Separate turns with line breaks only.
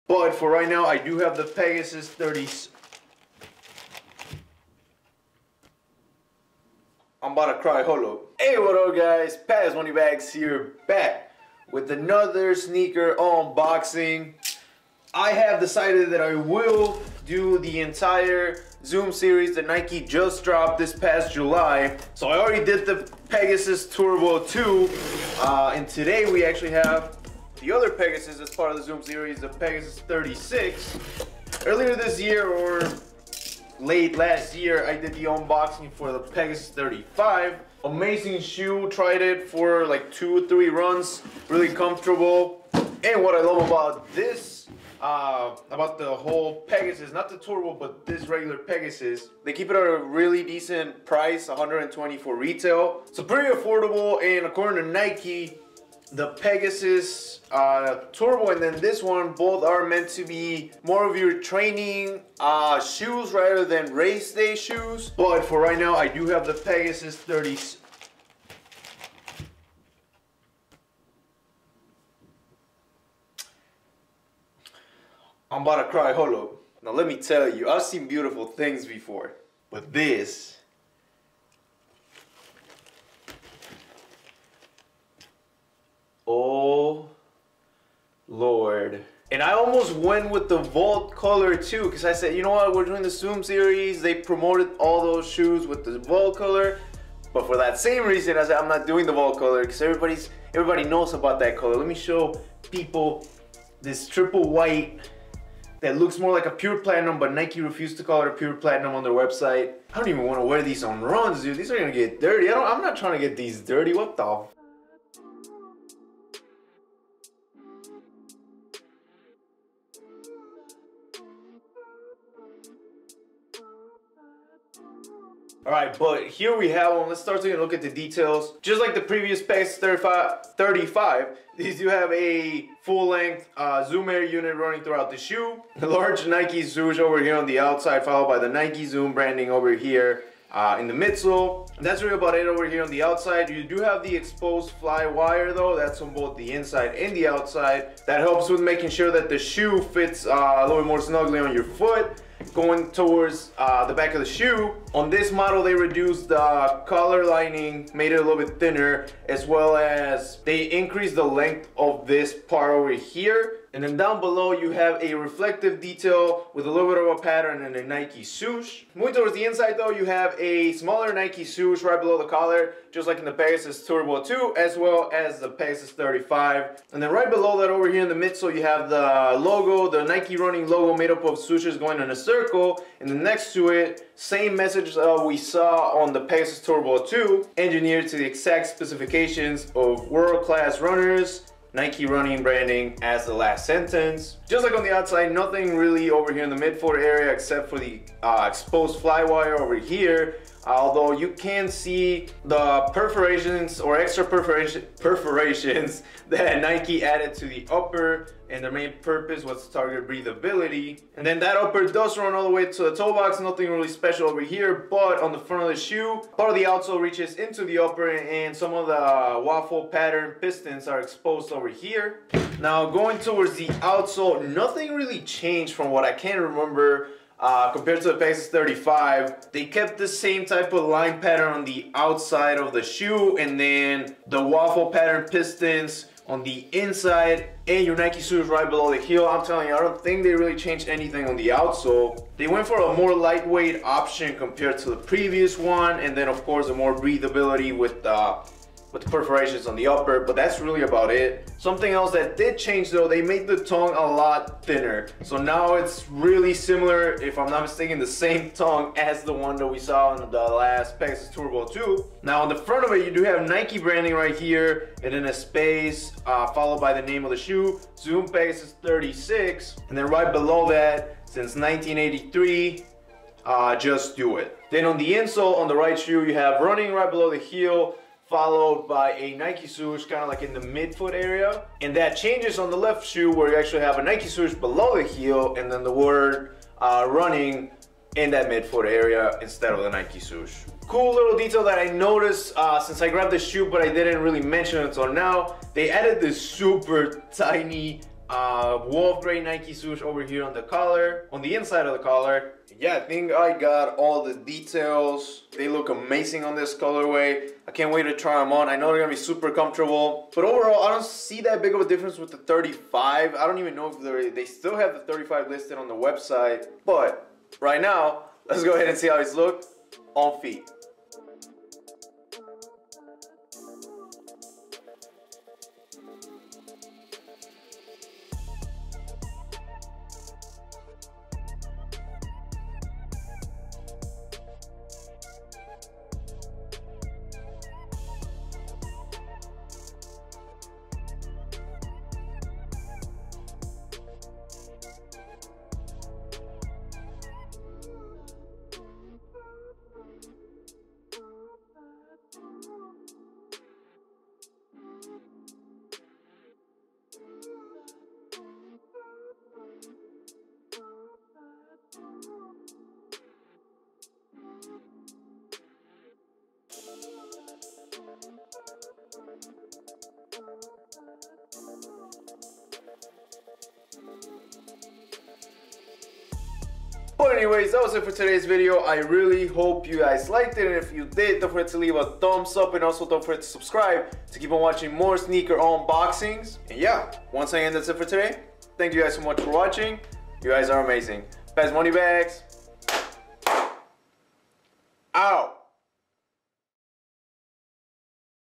But for right now, I do have the Pegasus 30. I'm about to cry, hold up. Hey, what up guys? Paz Moneybags here, back with another sneaker unboxing. I have decided that I will do the entire Zoom series that Nike just dropped this past July. So I already did the Pegasus Turbo 2, and today we actually have the other Pegasus as part of the Zoom series, the Pegasus 36. Earlier this year, or late last year, I did the unboxing for the Pegasus 35. Amazing shoe, tried it for like 2 or 3 runs, really comfortable. And what I love about this, about the whole Pegasus, not the Turbo, but this regular Pegasus, they keep it at a really decent price, $120 for retail. So pretty affordable, and according to Nike, the Pegasus Turbo and then this one, both are meant to be more of your training shoes rather than race day shoes. But for right now, I do have the Pegasus 30. I'm about to cry, hold up. Now let me tell you, I've seen beautiful things before, but this, oh Lord. And I almost went with the Vault color too, because I said, you know what, we're doing the Zoom series, they promoted all those shoes with the Vault color, but for that same reason I said I'm not doing the Vault color, because everybody knows about that color. Let me show people this triple white that looks more like a pure platinum, but Nike refused to call it a pure platinum on their website. I don't even want to wear these on runs, dude. These are gonna get dirty. I'm not trying to get these dirty. What the? Alright, but here we have one. Let's start taking a look at the details. Just like the previous Pegasus 35, these do have a full-length Zoom Air unit running throughout the shoe. The large Nike swoosh over here on the outside, followed by the Nike Zoom branding over here in the midsole. That's really about it over here on the outside. You do have the exposed fly wire though. That's on both the inside and the outside. That helps with making sure that the shoe fits a little bit more snugly on your foot. Going towards the back of the shoe. On this model, they reduced the collar lining, made it a little bit thinner, as well as they increased the length of this part over here. And then down below, you have a reflective detail with a little bit of a pattern and a Nike swoosh. Moving towards the inside though, you have a smaller Nike swoosh right below the collar, just like in the Pegasus Turbo 2, as well as the Pegasus 35. And then right below that over here in the midsole, you have the logo, the Nike running logo made up of swooshes going in a circle. And then next to it, same message we saw on the Pegasus Turbo 2, engineered to the exact specifications of world-class runners. Nike running branding as the last sentence. Just like on the outside, nothing really over here in the midfoot area except for the exposed fly wire over here. Although you can see the perforations or extra perforations that Nike added to the upper, and their main purpose was to target breathability. And then that upper does run all the way to the toe box, nothing really special over here, but on the front of the shoe, part of the outsole reaches into the upper, and some of the waffle pattern pistons are exposed over here. Now going towards the outsole, nothing really changed from what I can remember. Compared to the Pegasus 35, they kept the same type of line pattern on the outside of the shoe, and then the waffle pattern pistons on the inside, and your Nike swoosh right below the heel. I'm telling you, I don't think they really changed anything on the outsole. They went for a more lightweight option compared to the previous one, and then of course a more breathability with the perforations on the upper, but that's really about it. Something else that did change though, they made the tongue a lot thinner. So now it's really similar, if I'm not mistaken, the same tongue as the one that we saw in the last Pegasus Turbo 2. Now on the front of it, you do have Nike branding right here, and then a space followed by the name of the shoe, Zoom Pegasus 36. And then right below that, since 1983, just do it. Then on the insole on the right shoe, you have running right below the heel, followed by a Nike swoosh kind of like in the midfoot area. And that changes on the left shoe, where you actually have a Nike swoosh below the heel, and then the word running in that midfoot area instead of the Nike swoosh. Cool little detail that I noticed since I grabbed the shoe, but I didn't really mention it until now. They added this super tiny wolf gray Nike swoosh over here on the collar, on the inside of the collar. Yeah, I think I got all the details. They look amazing on this colorway. I can't wait to try them on. I know they're gonna be super comfortable, but overall I don't see that big of a difference with the 35. I don't even know if they still have the 35 listed on the website, but right now let's go ahead and see how these look on feet. But anyways, that was it for today's video. I really hope you guys liked it, and if you did, don't forget to leave a thumbs up, and also don't forget to subscribe to keep on watching more sneaker unboxings. And yeah, once again, that's it for today. Thank you guys so much for watching. You guys are amazing. Best money bags out.